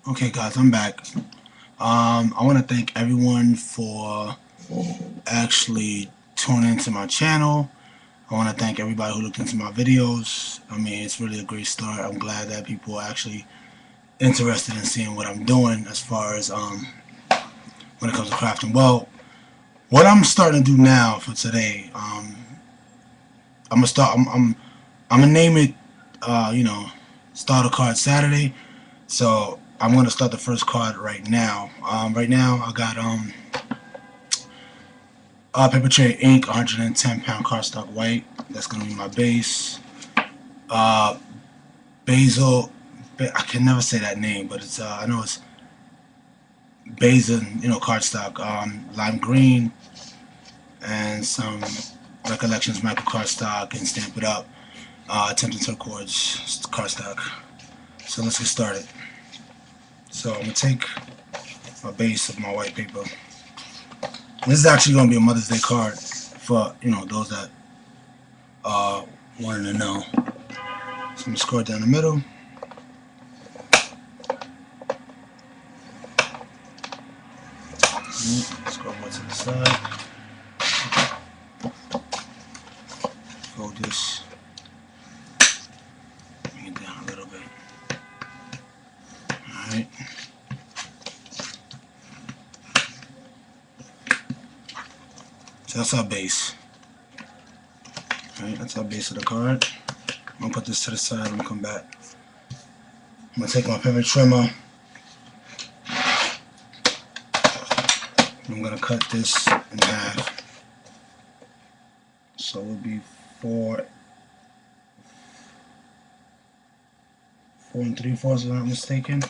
Okay, guys, I'm back. I want to thank everyone for actually tuning into my channel. I want to thank everybody who looked into my videos. I mean, it's really a great start. I'm glad that people are actually interested in seeing what I'm doing as far as when it comes to crafting. Well, what I'm starting to do now for today, I'm gonna start. I'm gonna name it, Starter Card Saturday. So I'm gonna start the first card right now. Right now I got Paper Tray Ink, 110 pound cardstock white. That's gonna be my base. Uh, Basil, I can never say that name, but it's I know it's Basil, cardstock. Lime green and some Recollections Michael cardstock and Stamp It Up. Tempting Turquoise cardstock. So let's get started. So I'm gonna take my base of my white paper. This is actually gonna be a Mother's Day card for those that wanted to know. So I'm gonna score it down the middle. Scroll more to the side. Fold this. Bring it down a little bit. Alright. So that's our base. Alright, that's our base of the card. I'm gonna put this to the side and come back. I'm gonna take my pivot trimmer. I'm gonna cut this in half. So it would be 4 3/4, if I'm not mistaken.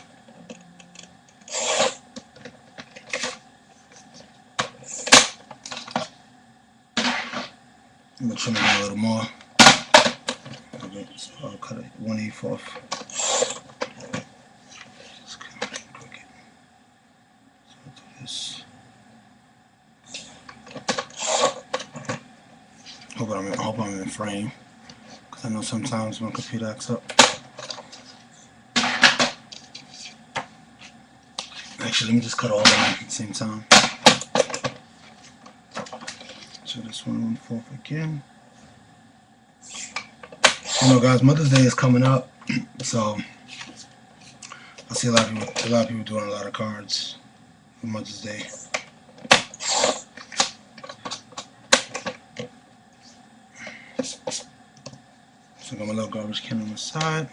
I'm gonna trim it a little more. Okay, so I'll cut it 1/8. Just kind of quick it. So I'll do this. Hope I'm in frame, because I know sometimes my computer acts up. Actually, let me just cut all of them at the same time. So this 1/4 again. Guys, Mother's Day is coming up, so I see a lot of people doing a lot of cards for Mother's Day. So I got my little garbage can on the side.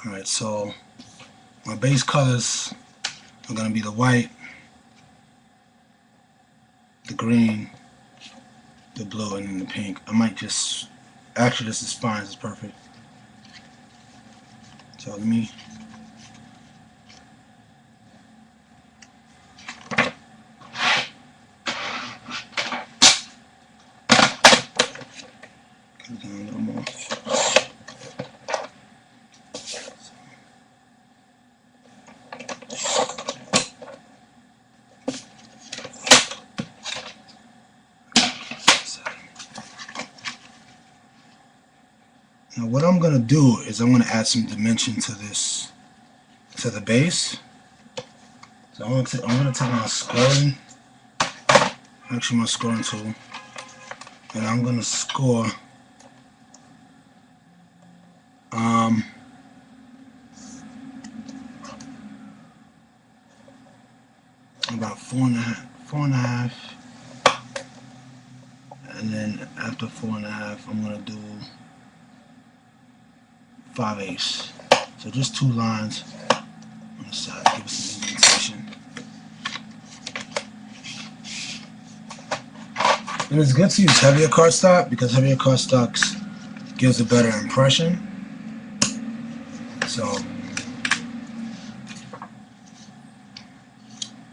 Alright, so my base colors are going to be the white, the green, the blue, and then the pink. I might just... Actually, this is fine. This is perfect. So let me... cut it down a little more. Now what I'm going to do is I'm going to add some dimension to this, to the base. So I'm going to take my scoring, actually my scoring tool, and I'm going to score about 4.5, and then after 4.5 I'm going to do 5/8. So just 2 lines on the side, give it some indentation. And it's good to use heavier cardstock because heavier cardstocks gives a better impression. So,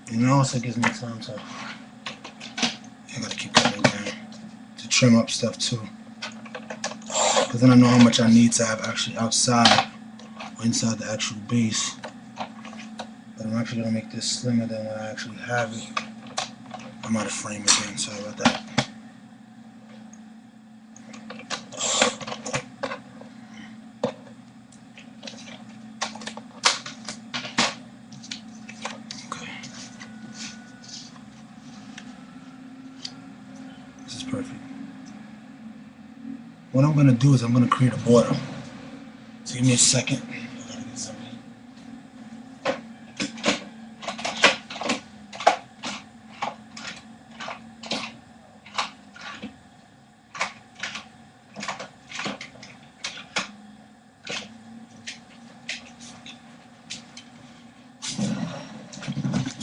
and it also gives me time to, I gotta keep cutting down, to trim up stuff too. Because then I know how much I need to have actually outside or inside the actual base. But I'm actually gonna make this slimmer than what I actually have it. I'm out of frame again, sorry about that. what I'm gonna do is I'm gonna create a border. So give me a second.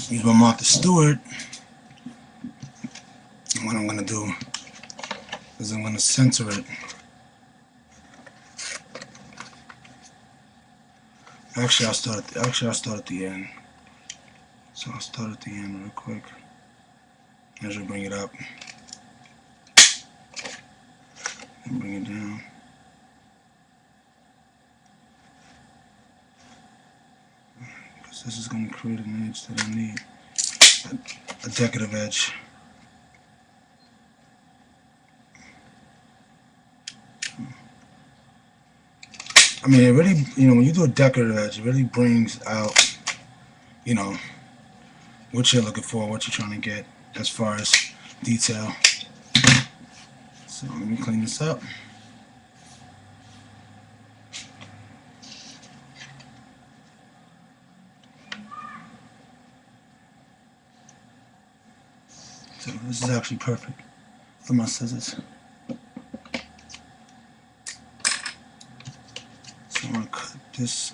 Use my Martha Stewart. And what I'm gonna do is I'm gonna center it. Actually, I'll start at the end. So I'll start at the end real quick. I should bring it up and bring it down. Because this is going to create an edge that I need, a decorative edge. I mean, it really, when you do a decorative edge, it really brings out, what you're looking for, what you're trying to get as far as detail. So let me clean this up. So this is actually perfect for my scissors. So I'm going to cut this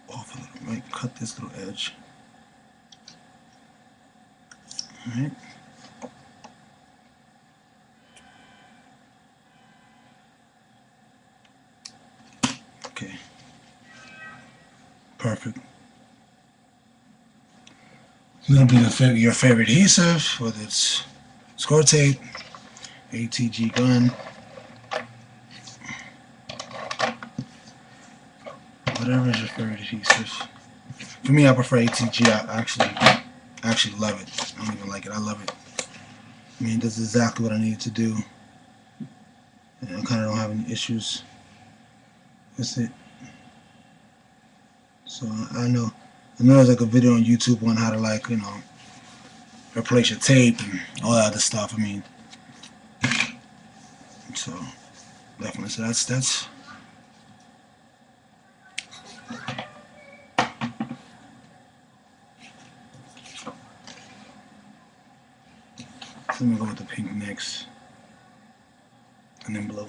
off a little, right? Cut this little edge. Alright. Okay. Perfect. A little bit of your favorite adhesive, whether it's score tape, ATG gun, whatever is your favorite adhesive. For me, I prefer ATG. I actually love it. I don't even like it. I love it. I mean, this is exactly what I needed to do. And I kind of don't have any issues with it. So I know there's like a video on YouTube on how to replace your tape and all that other stuff. I mean, so definitely. So that's. So let me go with the pink next, and then blue.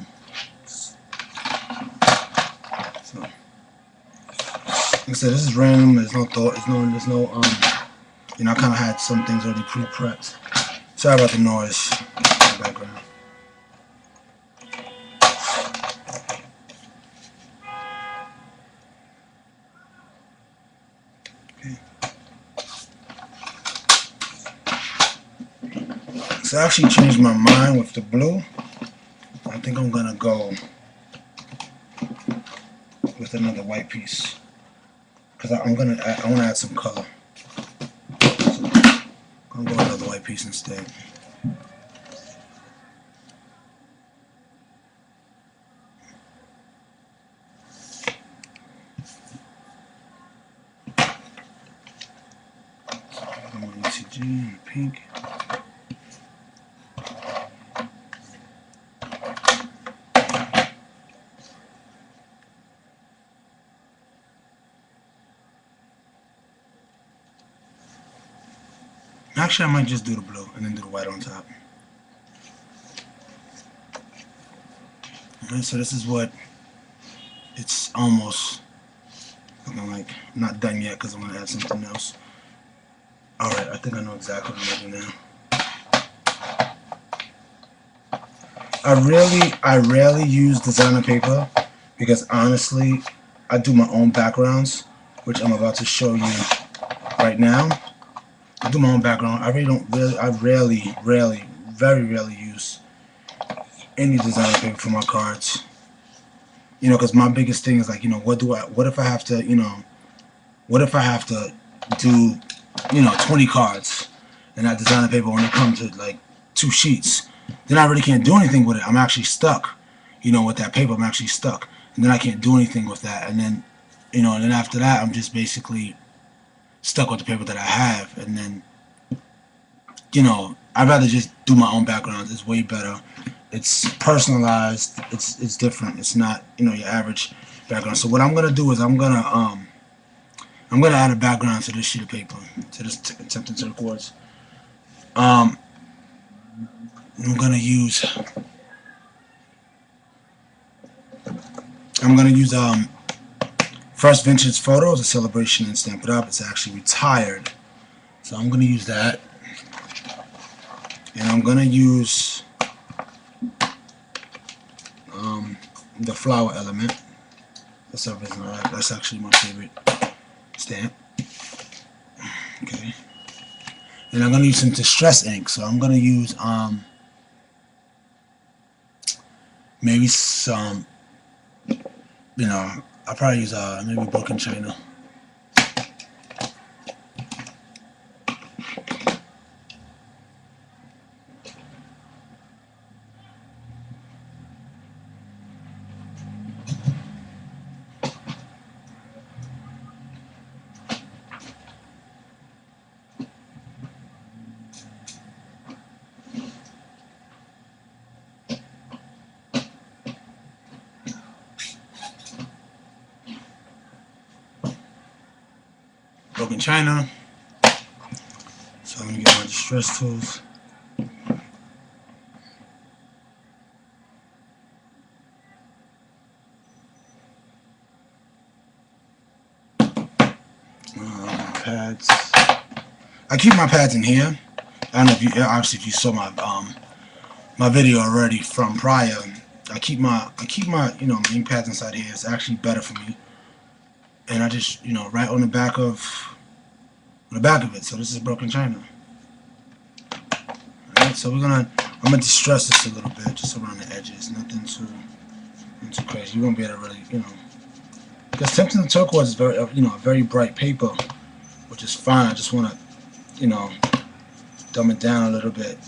So, like I said, this is random. There's no thought. There's no. I kind of had some things already pre-prepped. Sorry about the noise in the background. Okay. So I actually changed my mind with the blue. I think I'm gonna go with another white piece because I want to add some color. So I'm gonna go with another white piece instead. I'm going to ATG and pink. Actually, I might just do the blue and then do the white on top. Alright, so this is what it's almost looking like. I'm not done yet because I'm going to add something else. Alright, I think I know exactly what I'm going to do now. I rarely use designer paper because honestly, I do my own backgrounds, which I'm about to show you right now. I do my own background. I very rarely use any designer paper for my cards. Because my biggest thing is like, what if I have to do, 20 cards and that designer paper only comes to like 2 sheets? Then I really can't do anything with it. I'm actually stuck, with that paper. I'm actually stuck, and then I can't do anything with that. And then, and then after that, I'm just basically stuck with the paper that I have, and then, I'd rather just do my own backgrounds. It's way better. It's personalized. It's different. It's not, you know, your average background. So what I'm gonna do is I'm gonna add a background to this sheet of paper, to this Tempting Turquoise. I'm gonna use First Vintage Photos, a celebration and Stamp It Up. It's actually retired, so I'm gonna use that, and I'm gonna use the flower element. For some reason, that's actually my favorite stamp. Okay, and I'm gonna use some distress ink. So I'm gonna use maybe some, you know, I'll probably use maybe Broken China. Broken China. So I'm gonna get my distress tools. Pads. I keep my pads in here. I don't know if you, obviously, if you saw my my video already from prior. I keep my you know, main pads inside here. It's actually better for me. And I just, you know, right on the back of it. So this is Broken China. Alright, so I'm gonna distress this a little bit, just around the edges. Nothing too crazy. You won't be able to really, you know, because Tempting Turquoise is very, you know, a very bright paper, which is fine. I just want to, you know, dumb it down a little bit,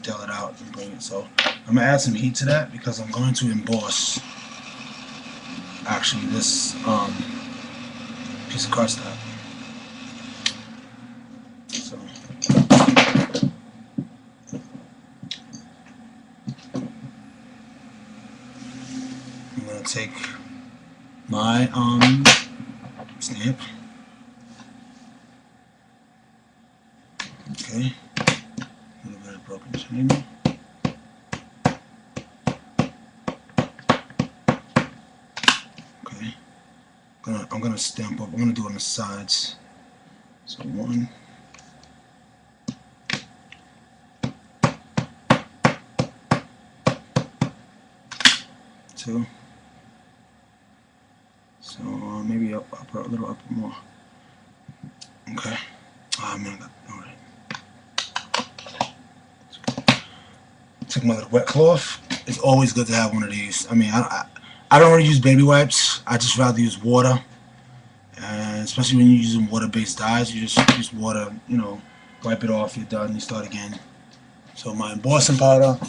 dull it out, and bring it. So I'm gonna add some heat to that because I'm going to emboss actually this piece of cardstock. So I'm gonna take my stamp. Okay, a little bit of Broken China. Okay, I'm gonna stamp up. I'm gonna do it on the sides. So 1, 2. So maybe up a little up more. Okay. Ah, man, all right. Take my little wet cloth. It's always good to have one of these. I mean, I don't really use baby wipes. I just rather use water, and especially when you're using water-based dyes, you just use water. You know, wipe it off. You're done. You start again. So my embossing powder.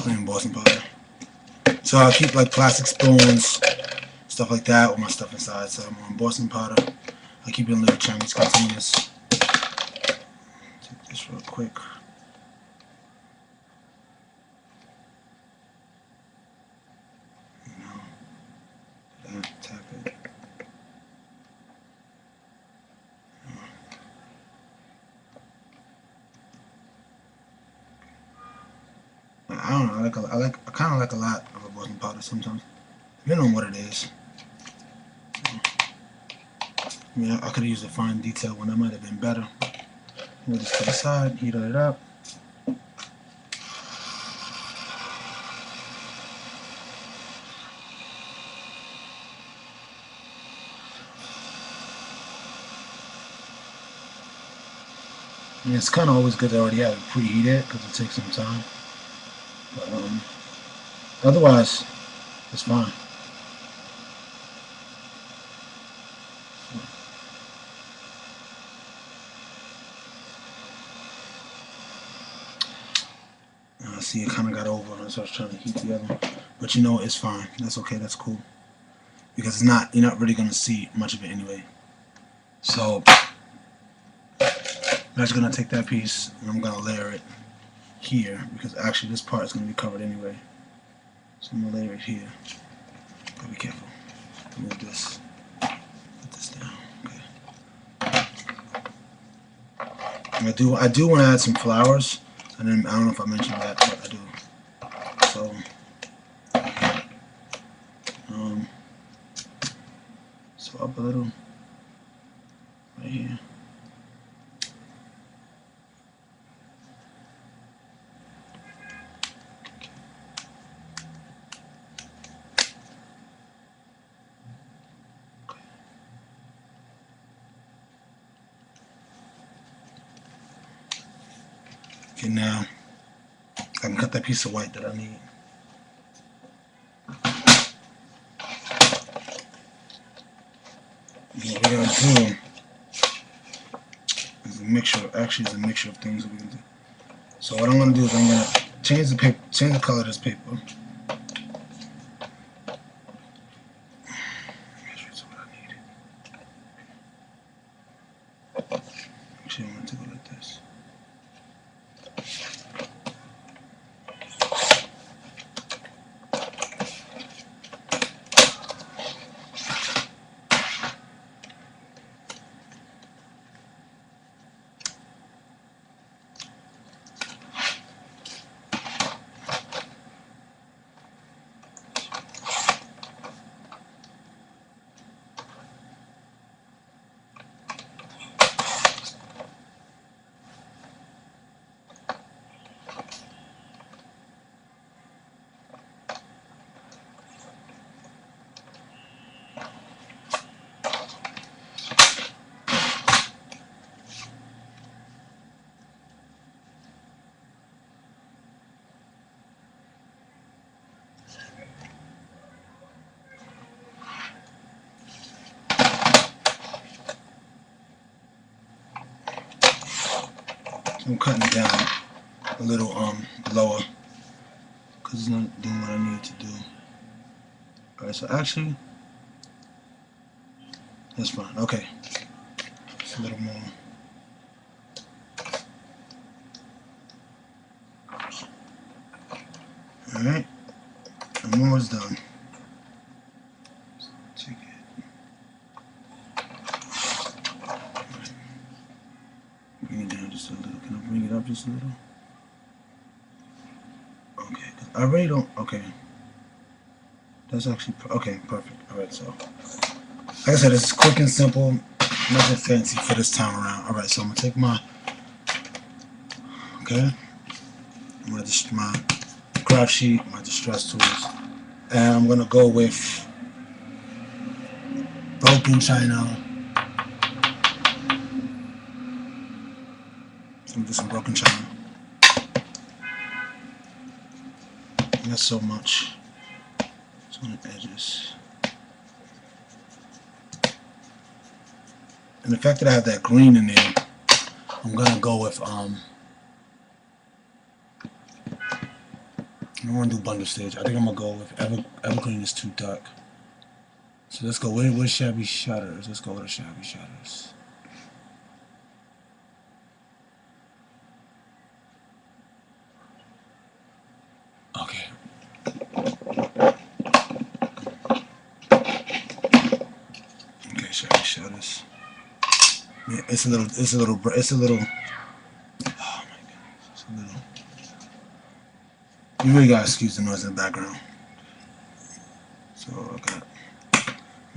Embossing powder. So I keep like plastic spoons, stuff like that, with my stuff inside. So my embossing powder, I keep it in little Chinese containers. Take this real quick. Tap it. I don't know. I kind of like a lot of embossing powder sometimes, depending on what it is. I mean, I could have used a fine detail one. That might have been better. Move this to the side, heat it up. I mean, it's kind of always good to already have it preheated because it takes some time. But otherwise, it's fine. See, it kind of got over, so I was trying to heat the other one. But you know, it's fine. That's okay. That's cool. Because it's not, you're not really going to see much of it anyway. So, I'm actually gonna take that piece and I'm gonna layer it here because actually this part is gonna be covered anyway. So I'm gonna layer it here. Gotta be careful. Move this. Put this down. Okay. And I do want to add some flowers. And then I don't know if I mentioned that, but I do. So so up a little right here. Okay, now I can cut that piece of white that I need. What we're gonna do is a mixture. Actually, it's a mixture of things that we can do. So what I'm gonna do is I'm gonna change the paper, change the color of this paper. Actually, I'm gonna take it like this. I'm cutting it down a little lower because it's not doing what I need to do. Alright, so actually that's fine. Okay. Just a little more. Alright. I'm almost done. Check it. Right. Bring it down just a little. Can I bring it up just a little? Okay. I really don't. Okay. That's actually. Okay, perfect. Alright, so. Like I said, it's quick and simple. Nothing fancy for this time around. Alright, so I'm going to take my. Okay. I'm going to just my craft sheet, my distress tools. And I'm going to go with broken china. I'm going to do some broken china. Not so much. Just on the edges. And the fact that I have that green in there, I'm going to go with, I don't want to do bundle stage. I think I'm going to go with evergreen is too dark. So let's go with shabby shutters. Let's go with the shabby shutters. Okay. Okay, shabby shutters. Yeah, it's a little, oh my goodness, it's a little. You really gotta excuse the noise in the background. So I'm gonna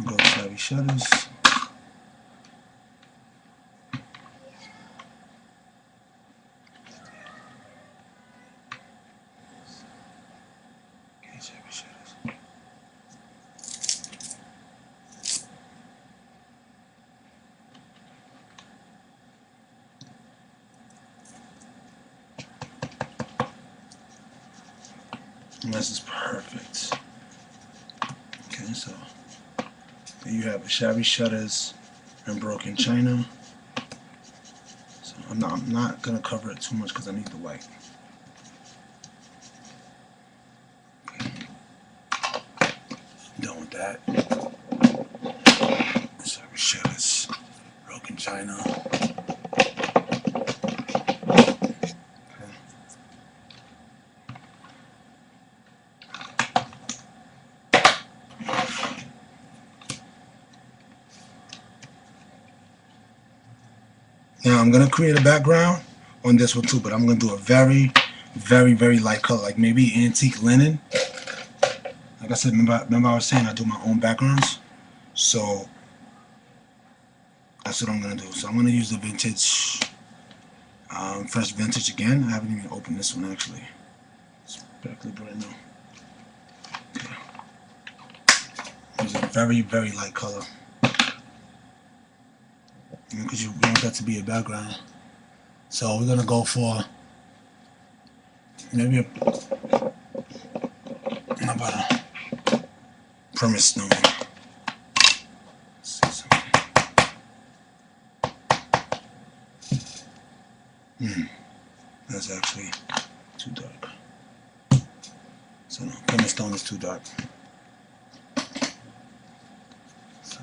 go with shabby shutters. Okay, shabby shutters. And this is perfect. Okay, so you have shabby shutters and broken china. So I'm not gonna cover it too much because I need the white. Okay. Done with that. Shabby shutters, broken china. Now I'm gonna create a background on this one too, but I'm gonna do a very, very, very light color, like maybe antique linen. Like I said, remember I was saying I do my own backgrounds, so that's what I'm gonna do. So I'm gonna use the vintage, fresh vintage again. I haven't even opened this one actually. It's practically brand new. Okay. Use a very, very light color, because you want that to be a background. So we're gonna go for maybe how about a Pumice Stone. That's actually too dark. So no, Pumice Stone is too dark. So,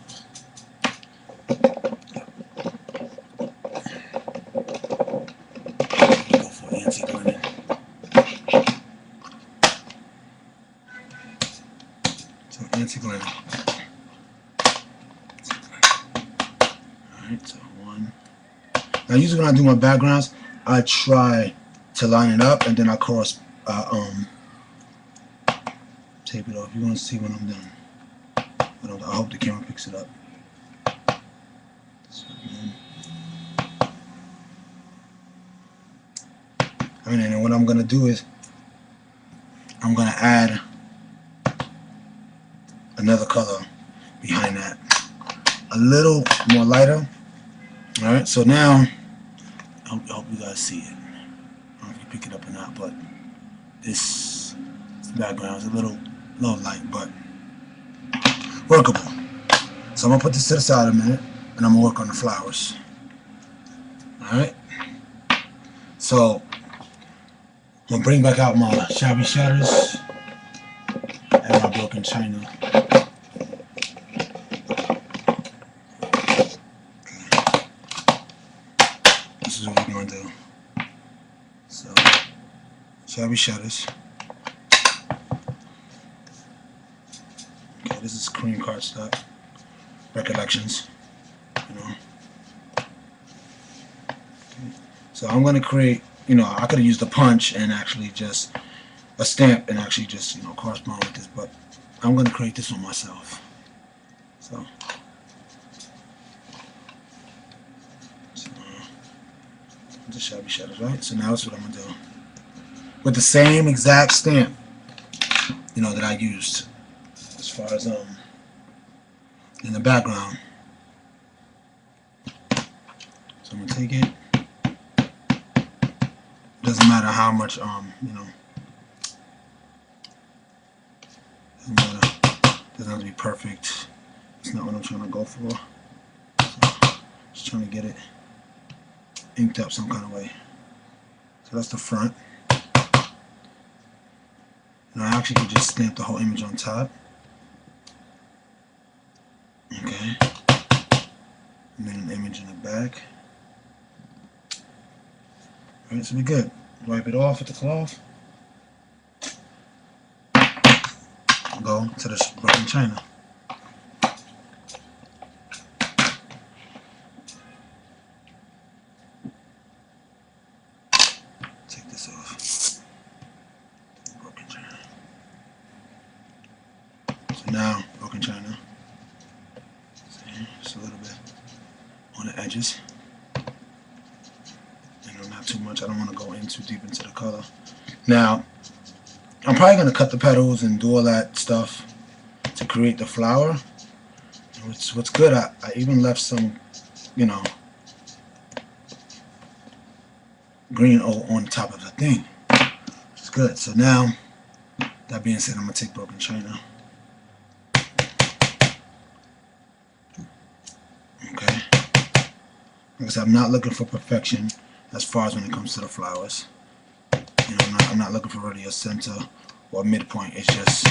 go for antique linen. So antique linen. Alright, so one. Now usually when I do my backgrounds, I try to line it up and then I cross tape it off. You're gonna see when I'm done. But I hope the camera picks it up. So, and then what I'm gonna do is I'm gonna add another color behind that, a little more lighter. All right, so now I hope you guys see it. I don't know if you pick it up or not, but this background is a little light, but workable. So I'm gonna put this to the side a minute, and I'm gonna work on the flowers. All right. So I'm gonna bring back out my Shabby Shutters and my broken china. This is what we're gonna do. So Shabby Shutters. Okay, this is cream cardstock. Recollections. You know. Okay. So I'm gonna create. You know, I could have used a punch and actually just a stamp and actually just, you know, correspond with this, but I'm going to create this one myself. So the Shabby Shutters, right? So now that's what I'm going to do. With the same exact stamp, you know, that I used as far as in the background. So I'm going to take it. Doesn't matter how much, you know, doesn't have to be perfect. It's not what I'm trying to go for. So, just trying to get it inked up some kind of way. So that's the front. And I actually could just stamp the whole image on top. Okay. And then an image in the back. Alright, so we're good. Wipe it off with the cloth. Go to the broken china. Take this off. Broken china. So now, broken china. See, just a little bit on the edges. Not too much. I don't want to go in too deep into the color. Now, I'm probably going to cut the petals and do all that stuff to create the flower. What's good, I even left some, you know, green on top of the thing, which is good. So now, that being said, I'm going to take broken china. Okay. Like I said, I'm not looking for perfection as far as when it comes to the flowers. You know, I'm not looking for really a center or a midpoint. It's just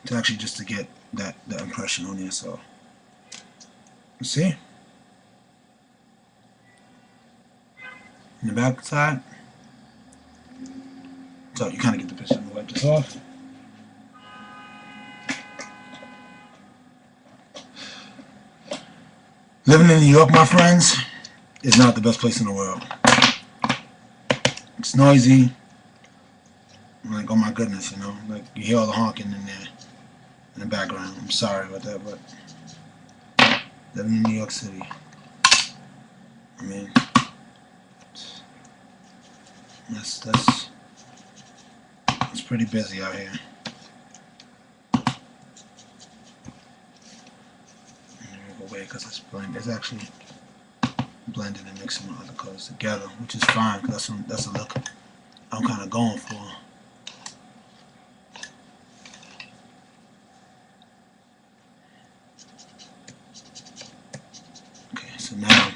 to actually just to get that impression on there. So you see, in the back side, so you kind of get the picture. I'm gonna wipe this off. Living in New York, my friends, is not the best place in the world. It's noisy. Like, oh my goodness, you know, like you hear all the honking in there in the background. I'm sorry about that, but living in New York City, I mean, that's it's pretty busy out here. Away because it's actually blending and mixing my other colors together, which is fine because that's a look I'm kind of going for. Okay, so now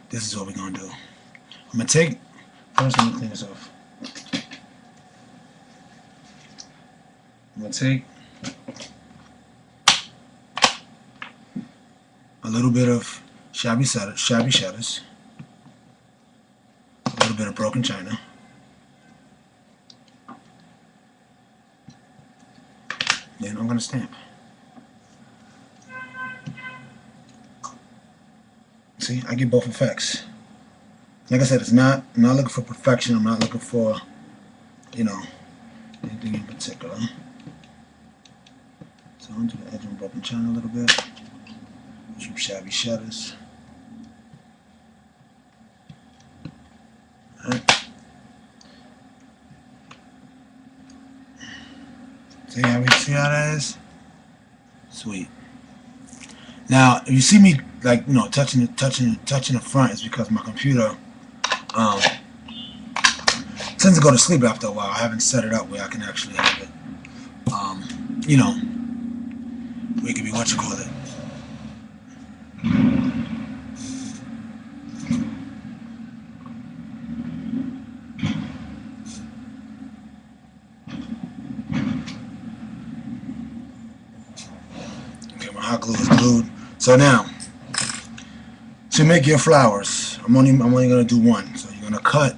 this is what we're gonna do. I'm gonna take first. Let me clean this off. I'm gonna take a little bit of shabby shutters, a little bit of broken china, then I'm gonna stamp. See, I get both effects. Like I said, I'm not looking for perfection. I'm not looking for, you know, anything in particular. So I'm gonna do the edge on broken china a little bit. Some shabby shutters. Alright. See how that is? Sweet. Now, if you see me like, you know, touching the front, it's because my computer tends to go to sleep after a while. I haven't set it up where I can actually have it, you know, where it can be what you call it. Okay, my hot glue is glued. So now, to make your flowers, I'm only gonna do one. So you're gonna cut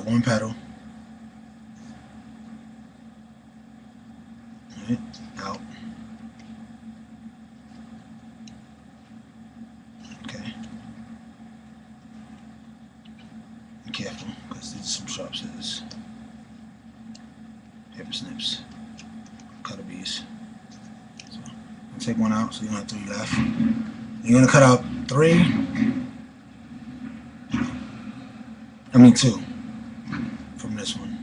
one petal. Right, out. Okay. Be careful, because these are some sharp scissors. Paper snips. Cutter bees. So I'll take one out, so you don't have 3 left. You're gonna cut out 2 from this one.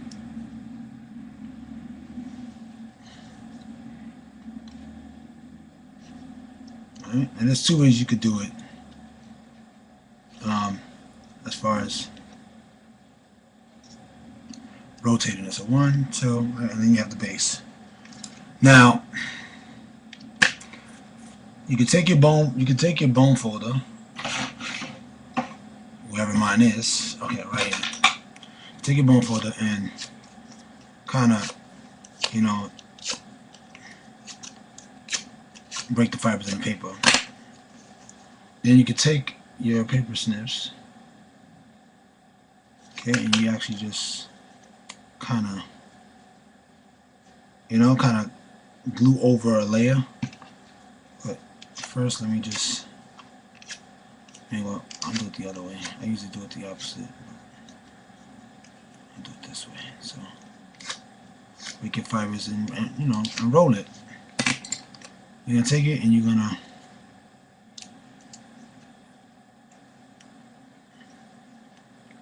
Alright, and there's 2 ways you could do it. As far as rotating it. So 1, 2, and then you have the base. Now, you can take your bone folder, wherever mine is. Okay, right here. Take your bone folder and kind of, you know, break the fibers in the paper. Then you can take your paper snips, okay, and you actually just kind of, you know, kind of glue over a layer. But first, let me just, well, I'll do it the other way. I usually do it the opposite. I'll do it this way. So make your fibers and you know, and roll it. You're gonna take it and you're gonna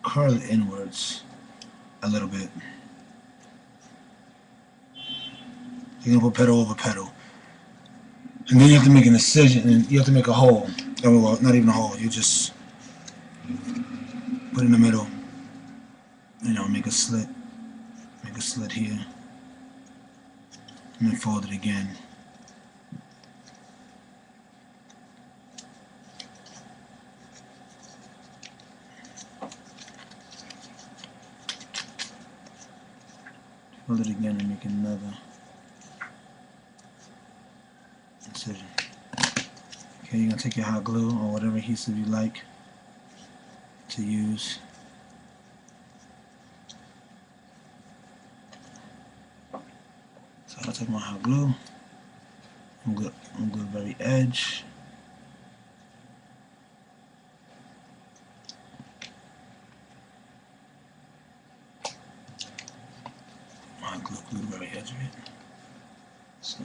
curl it inwards a little bit. You're gonna put petal over petal, and then you have to make an incision, and you have to make a hole. Well, not even a hole. You just put in the middle. You know, make a slit here, and then fold it again. Fold it again and make another incision. Okay, you're gonna take your hot glue or whatever adhesive you like to use. So I'll take my hot glue. I'm glue the very edge. glue the very edge of it. So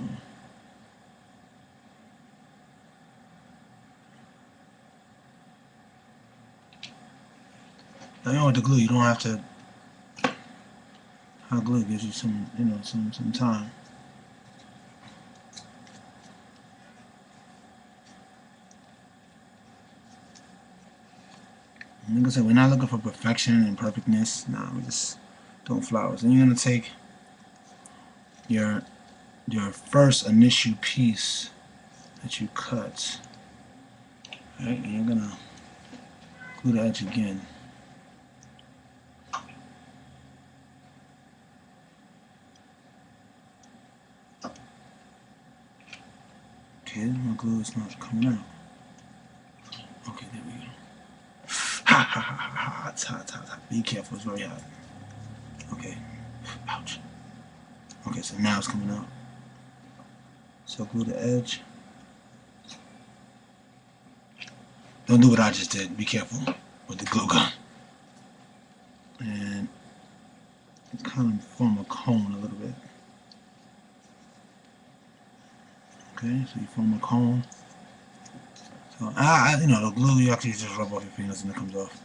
now you know with the glue, you don't have to. Hot glue gives you some, you know, some time. And like I said, we're not looking for perfection and perfectness. Nah, we're just doing flowers. And you're gonna take your first initial piece that you cut, right? And you're gonna glue the edge again. Okay, my glue is not coming out. Okay, there we go. Ha ha ha ha ha! It's hot, hot, hot. Be careful, it's very hot. Okay. Ouch. Okay, so now it's coming out. So glue the edge. Don't do what I just did. Be careful with the glue gun. And kind of form a cone a little bit. Okay, so you form a cone. So, you know, the glue you actually just rub off your fingers and it comes off.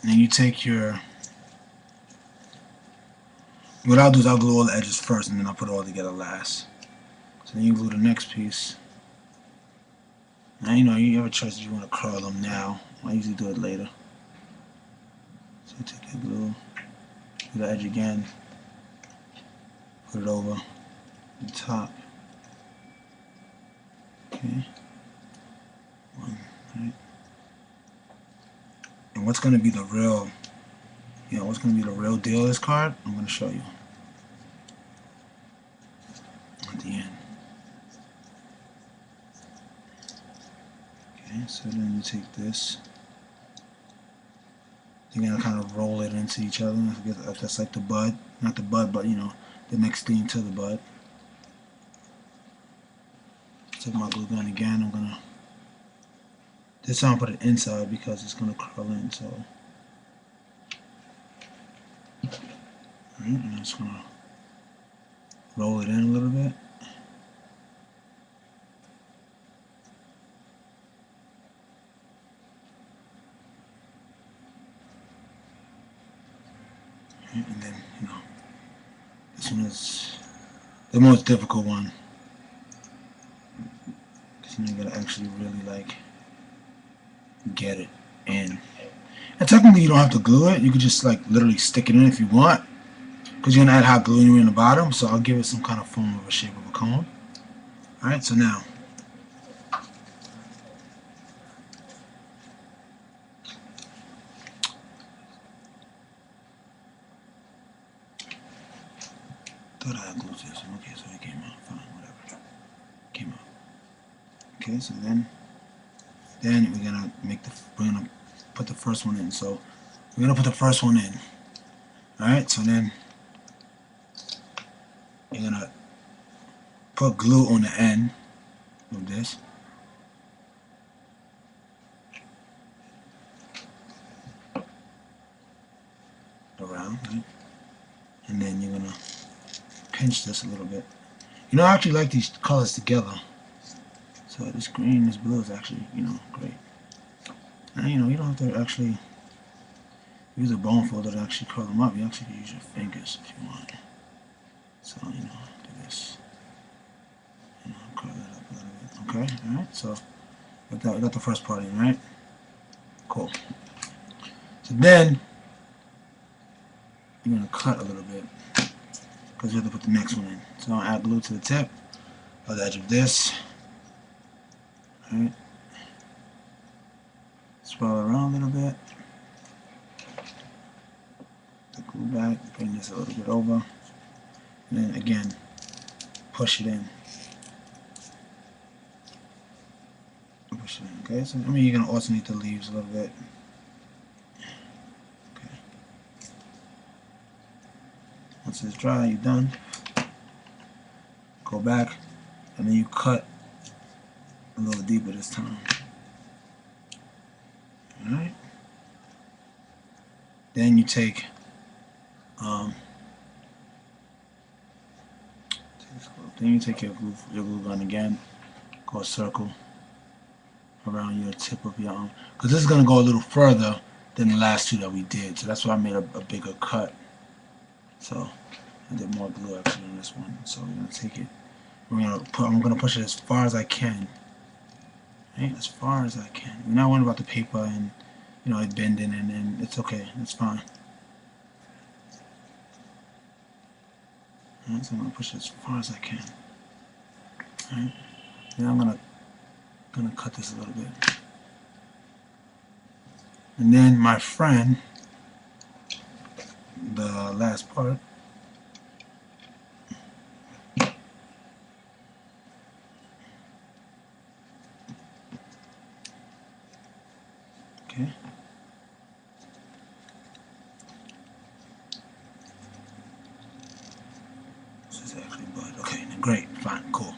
And then you take your. What I'll do is I'll glue all the edges first and then I'll put it all together last. So then you glue the next piece. Now, you know, you have a choice if you want to curl them now. I usually do it later. So you take your glue, do the edge again, put it over the top. Okay. One, right. And what's going to be the real, you know, what's going to be the real deal of this card, I'm going to show you at the end. Okay, so then you take this. You're going to kind of roll it into each other. I guess that's like the bud. Not the bud, but, you know, the next thing to the bud. Take my glue gun again. I'm going to... This time I'll put it inside because it's going to curl in, so... Alright, and I'm just going to roll it in a little bit. And then, you know, this one is the most difficult one. Because, you know, you gotta actually really, like, get it in. And technically, you don't have to glue it. You could just, like, literally stick it in if you want. Because you're gonna add hot glue anyway in the bottom. So I'll give it some kind of form of a shape of a cone. Alright, so now. Thought I had glued this. Okay, so it came out. Fine, whatever. Came out. Okay, so then we're gonna put the first one in. So we're gonna put the first one in. Alright, so then you're gonna put glue on the end of this. Around, right? And then you're gonna pinch this a little bit. You know, I actually like these colors together. So this green, this blue is actually, you know, great. And you know, you don't have to actually use a bone folder to actually curl them up. You actually can use your fingers if you want. So, you know, do this. You know, curl it up a little bit. Okay, alright, so we got the first part in, right? Cool. So then you're gonna cut a little bit because we have to put the next one in. So I'll add glue to the tip of the edge of this. Alright. Swirl it around a little bit. The glue back, bring this a little bit over. And then again, push it in. Push it in, okay? So I mean you're gonna alternate the leaves a little bit. Okay. Once it's dry, you're done. Go back, and then you cut a little deeper this time. Alright. Then you take then you take your glue gun again, go a circle around your tip of your arm, because this is going to go a little further than the last two that we did, so that's why I made a bigger cut. So I did more glue actually on this one. So we're going to take it, I'm going to push it as far as I can, right? As far as I can. We're not worrying about the paper and, you know, it bending, and it's okay, it's fine. Alright, so I'm going to push it as far as I can. Alright, then I'm gonna cut this a little bit. And then my friend, the last part, okay. This is actually bud. Okay, great, fine, cool.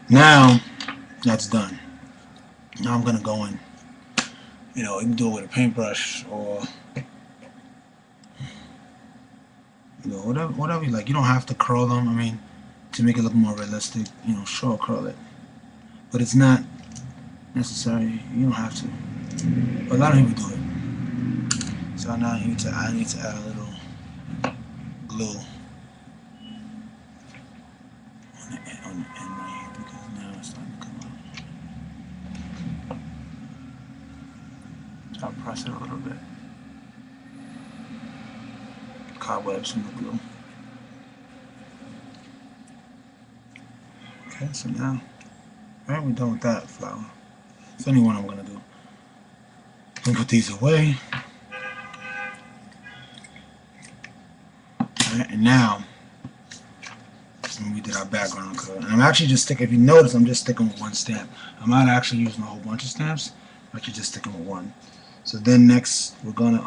Now that's done. Now I'm gonna go in. You know, you can do it with a paintbrush or, you know, whatever you like. You don't have to curl them. I mean, to make it look more realistic, you know, sure, curl it, but it's not necessary. You don't have to. But a lot of people do it. So now I need to add a little glue on the end right here, because now it's starting to come out. So I'll press it a little bit. Cobwebs from the glue. Okay, so now, alright, we're done with that flower. It's only one I'm gonna do. I'm gonna put these away. Alright, and now, when we did our background color, and I'm actually just sticking, if you notice, I'm just sticking with one stamp. I'm not actually using a whole bunch of stamps, I'm actually just sticking with one. So then next, we're gonna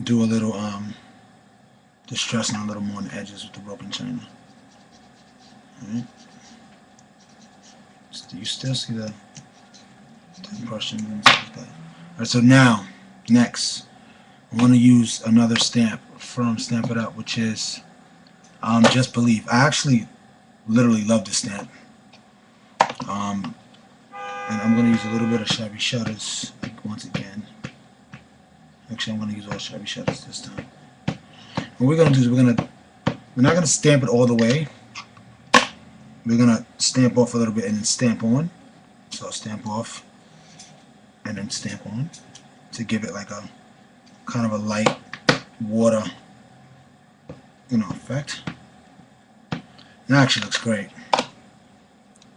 do a little distressing a little more on the edges with the broken china. Alright. So you still see the impression and stuff like that. Alright, so now, next, I'm going to use another stamp from Stamp It Up, which is Just Believe. I actually literally love this stamp. And I'm going to use a little bit of Shabby Shutters once again. Actually, I'm going to use all Shabby Shutters this time. What we're going to do is we're not going to stamp it all the way. We're going to stamp off a little bit and then stamp on. So stamp off and then stamp on to give it like a kind of a light water, you know, effect. It actually looks great.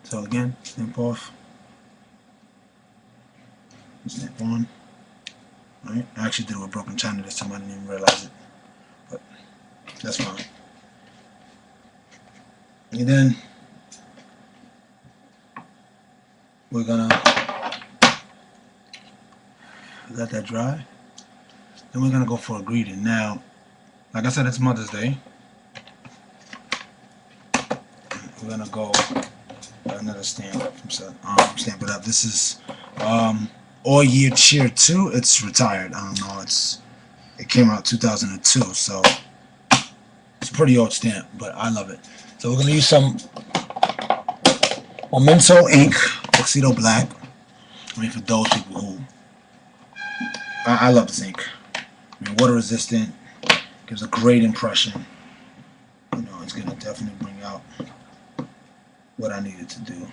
So again, stamp off, stamp on. Right? I actually did it with broken china this time. I didn't even realize it, but that's fine. And then we're gonna let that dry. Then we're gonna go for a greeting. Now, like I said, it's Mother's Day. We're gonna go another stamp from Stamp It Up. This is All Year Cheer 2. It's retired. I don't know. It came out 2002, so it's a pretty old stamp, but I love it. So we're gonna use some Memento ink, Tuxedo Black. I mean, for those people who I love this ink. I mean, water resistant, gives a great impression. You know, it's gonna definitely bring out what I needed to do.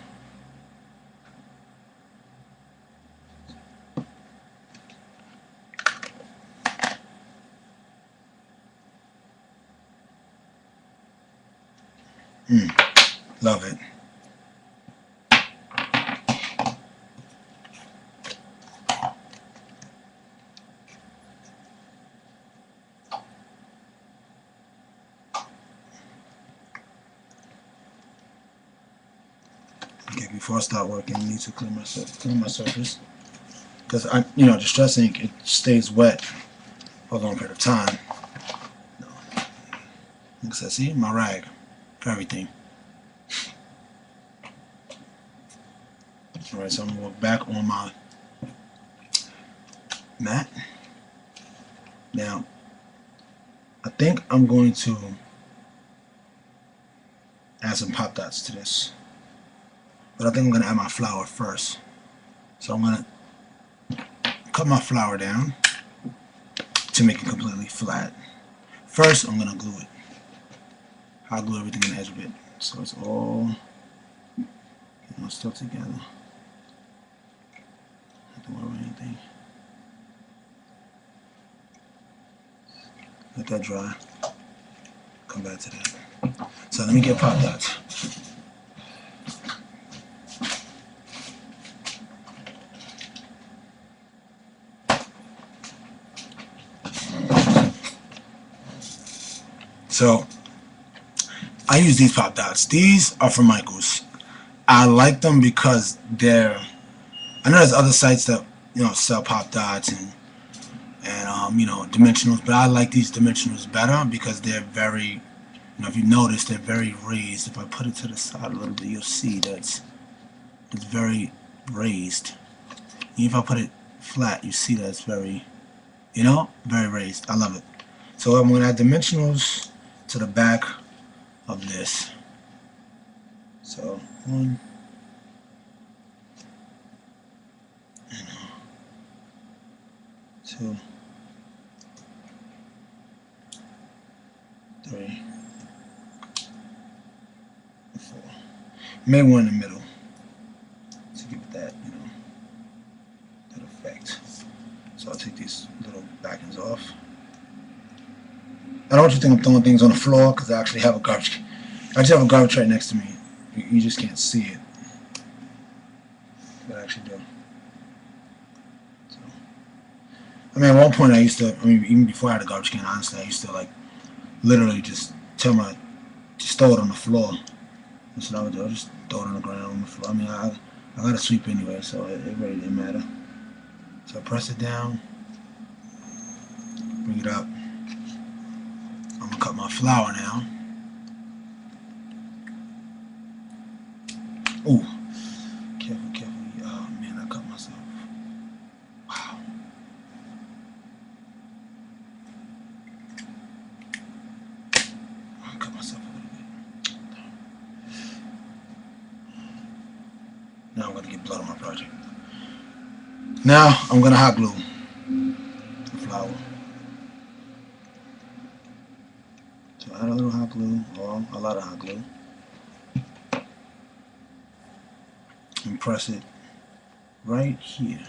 Love it. Okay, before I start working, I need to clean my surface, because you know, Distress ink, it stays wet for a long period of time. No. Like I said, see my rag for everything. All right, so I'm gonna work back on my mat. Now, I think I'm going to add some pop dots to this, but I think I'm going to add my flour first. So I'm going to cut my flour down to make it completely flat. First, I'm going to glue it. I'll glue everything on the edge of it, so it's all, you know, still together. Don't worry about anything. Let that dry. Come back to that. So let me get pop dots. So I use these pop dots. These are from Michaels. I like them because they're, I know there's other sites that, you know, sell pop dots and you know, dimensionals, but I like these dimensionals better because they're very, you know, if you notice, they're very raised. If I put it to the side a little bit, you'll see that it's very raised. Even if I put it flat, you see that it's very, you know, very raised. I love it. So I'm going to add dimensionals to the back of this. So 1, and 2, 3, 4. Maybe one in the middle to give it that, you know, that effect. So I'll take these little backings off. I don't want you to think I'm throwing things on the floor because I actually have a garbage. I just have a garbage right next to me. You just can't see it, but I actually do. So, I mean, at one point I used to. I mean, even before I had a garbage can, honestly, I used to like literally just just throw it on the floor. That's what I would do. I just throw it on the ground on the floor. I mean, I got to sweep anyway, so it really didn't matter. So I press it down, bring it up. I'm gonna cut my flour now. Ooh, careful, careful. Oh man, I cut myself. Wow. I cut myself a little bit. Now I'm gonna get blood on my project. Now I'm gonna hot glue the flour. So add a little hot glue, or a lot of hot glue, and press it right here.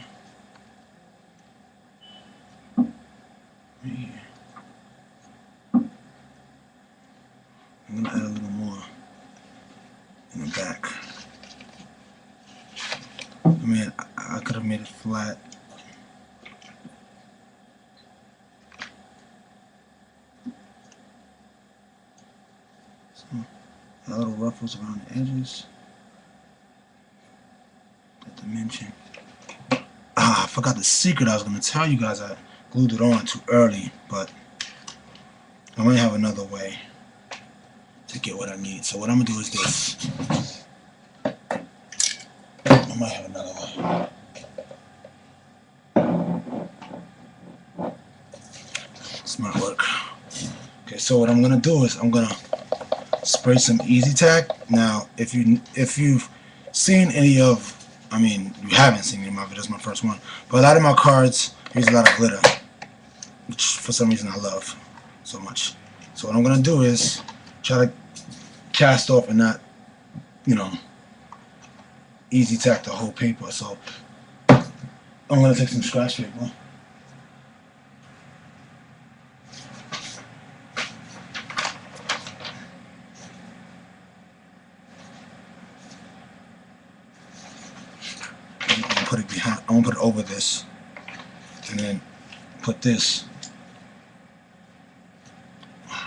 Right here. I'm gonna add a little more in the back. I mean, I could have made it flat. So, a little ruffles around the edges. That dimension. I forgot the secret I was going to tell you guys. I glued it on too early, but I might have another way to get what I need. So what I'm going to do is this. I might have another way. This might work. Okay, so what I'm going to do is I'm going to spray some Easy Tack. Now, if you've seen any of, I mean, you haven't seen any of my videos, my first one, but a lot of my cards use a lot of glitter, which for some reason I love so much. So what I'm going to do is try to cast off and not, you know, Easy Tack the whole paper. So I'm going to take some scratch paper. Put it behind. I'm gonna put it over this, and then put this.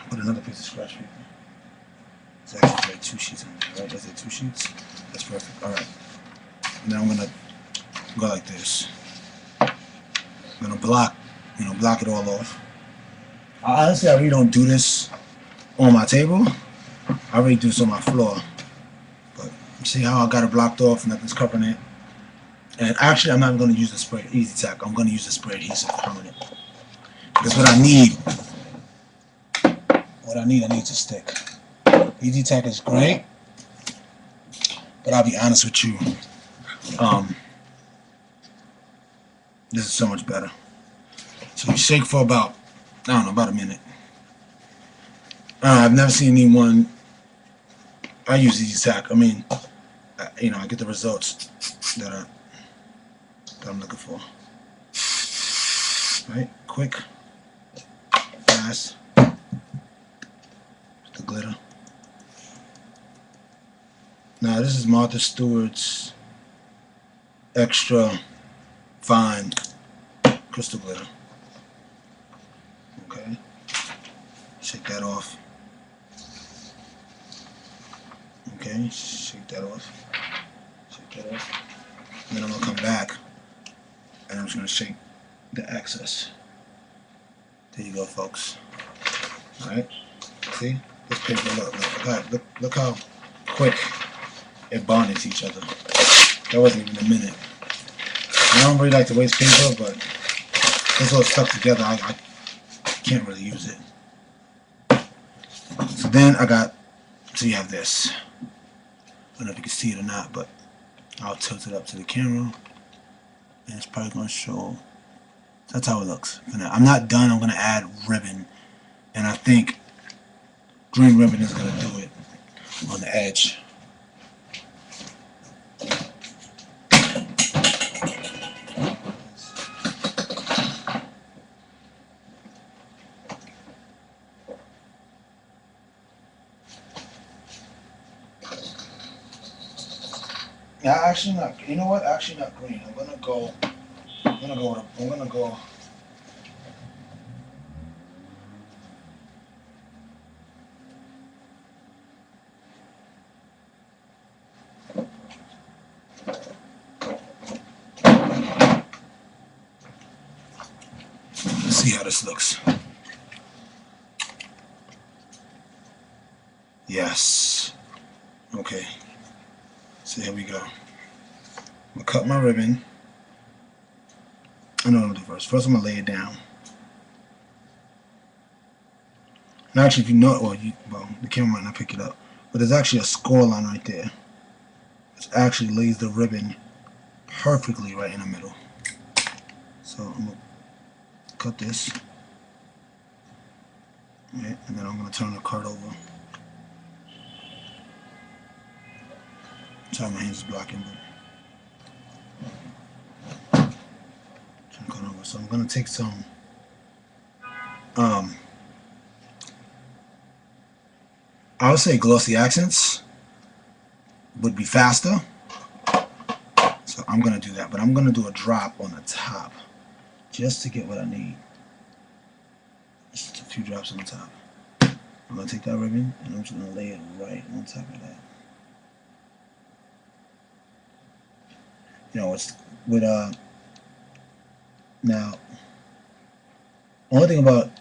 Put another piece of scratch paper. It's actually like 2 sheets on there, right? That's it, 2 sheets. That's perfect. All right. Now I'm gonna go like this. I'm gonna block it all off. Honestly, I really don't do this on my table. I really do this on my floor. But see how I got it blocked off? Nothing's covering it. And actually, I'm not going to use the spray Easy Tack. I'm going to use the spray adhesive permanent. Because what I need what I need to stick. Easy Tack is great, but I'll be honest with you, this is so much better. So you shake for about, I don't know, about a minute. I've never seen anyone. I use Easy Tack. I mean, you know, I get the results that I'm looking for. Right, quick, fast. The glitter. Now this is Martha Stewart's extra fine crystal glitter. Okay, shake that off. Okay, shake that off. Shake that off. And then I'm gonna come back and I'm just gonna shake the excess. There you go, folks. All right. See this paper? Look how quick it bonded to each other. That wasn't even a minute. I don't really like to waste paper, but it's all stuck together. I can't really use it. So then so you have this. I don't know if you can see it or not, but I'll tilt it up to the camera, and it's probably going to show. That's how it looks. I'm not done. I'm going to add ribbon, and I think green ribbon is going to do it on the edge. Yeah, actually not. You know what? Actually not green. I'm gonna go. Let's see how this looks. Yes. Okay. So here we go. I'm gonna cut my ribbon. I know what I'm gonna do first. First I'm gonna lay it down. And actually, if you know, well, the camera might not pick it up, but there's actually a score line right there, which actually lays the ribbon perfectly right in the middle. So I'm gonna cut this, right, and then I'm gonna turn the card over. Sorry, my hands is blocking, but turn the card over. So I'm gonna take some I would say glossy accents would be faster, so I'm gonna do that, but I'm gonna do a drop on the top just to get what I need. Just a few drops on the top. I'm gonna take that ribbon and I'm just gonna lay it right on top of that. You know, it's with now only thing about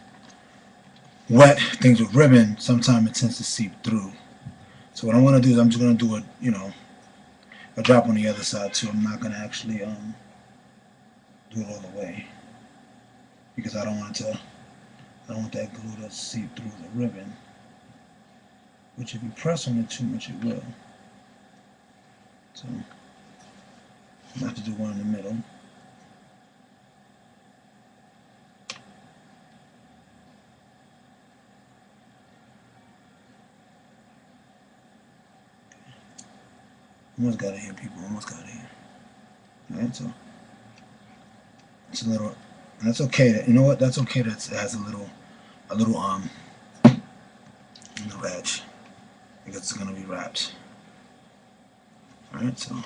wet things with ribbon, sometimes it tends to seep through. So what I'm gonna do is I'm just gonna do a drop on the other side too. I'm not gonna actually do it all the way because I don't want that glue to seep through the ribbon. Which if you press on it too much, it will. So I have to do one in the middle. Almost got it here, people. Almost got it here. Alright, so it's a little. And that's okay. You know what? That's okay. That it has a little edge because it's gonna be wrapped. Alright, so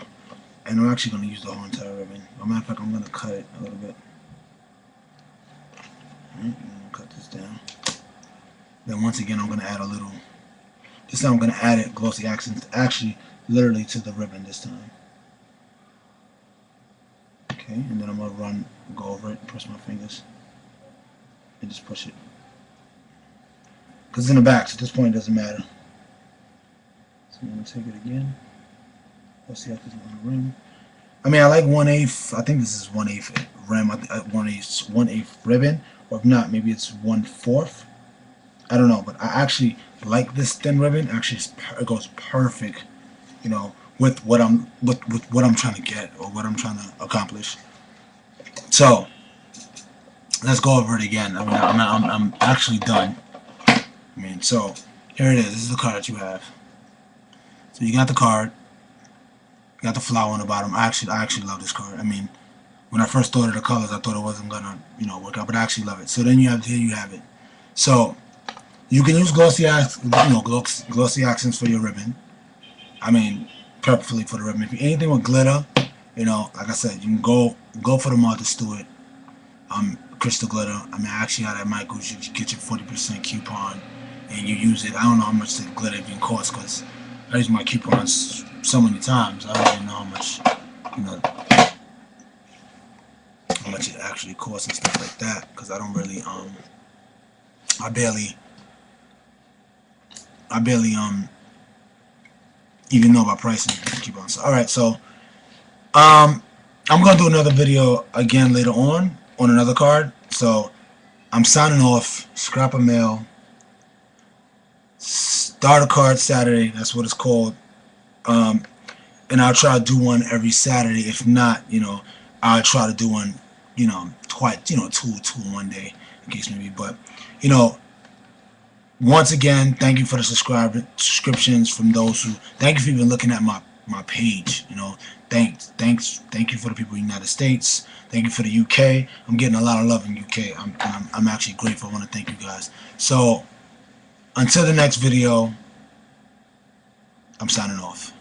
and I'm actually gonna use the whole entire ribbon. As a matter of fact, I'm gonna cut it a little bit. Alright, I'm gonna cut this down. Then once again, I'm gonna add a little. This time I'm gonna add it glossy accents. Actually, literally to the ribbon this time. Okay, and then I'm gonna go over it, press my fingers, and just push it. Because it's in the back, so at this point it doesn't matter. So I'm gonna take it again. Let's see how this is on the rim. I mean, I like 1/8. I think this is 1/8 rim. 1/8 ribbon, or if not, maybe it's 1/4. I don't know, but I actually like this thin ribbon. Actually, it goes perfect, you know, with what I'm trying to get or what I'm trying to accomplish. So let's go over it again. I mean, I'm actually done. I mean, so here it is. This is the card that you have. So you got the card, you got the flower on the bottom. I actually love this card. I mean, when I first thought of the colors, I thought it wasn't gonna, work out, but I actually love it. So then here you have it. So you can use glossy accents for your ribbon. I mean, preferably for the ribbon. If anything with glitter, like I said, you can go for the Martha Stewart crystal glitter. I mean, I actually had at Michael's, you get your 40% coupon and you use it. I don't know how much the glitter even costs because I use my coupons so many times. I don't even know how much, how much it actually costs and stuff like that because I don't really, I barely even know about pricing coupons. So, all right, so I'm gonna do another video again later on another card. So I'm signing off. Scrap a mail. Start a card Saturday. That's what it's called. And I'll try to do one every Saturday. If not, I'll try to do one, two in one day in case maybe. But once again, thank you for the subscriptions from those who. Thank you for even looking at my page. Thank you for the people in the United States. Thank you for the UK. I'm getting a lot of love in UK. I'm actually grateful. I want to thank you guys. So until the next video, I'm signing off.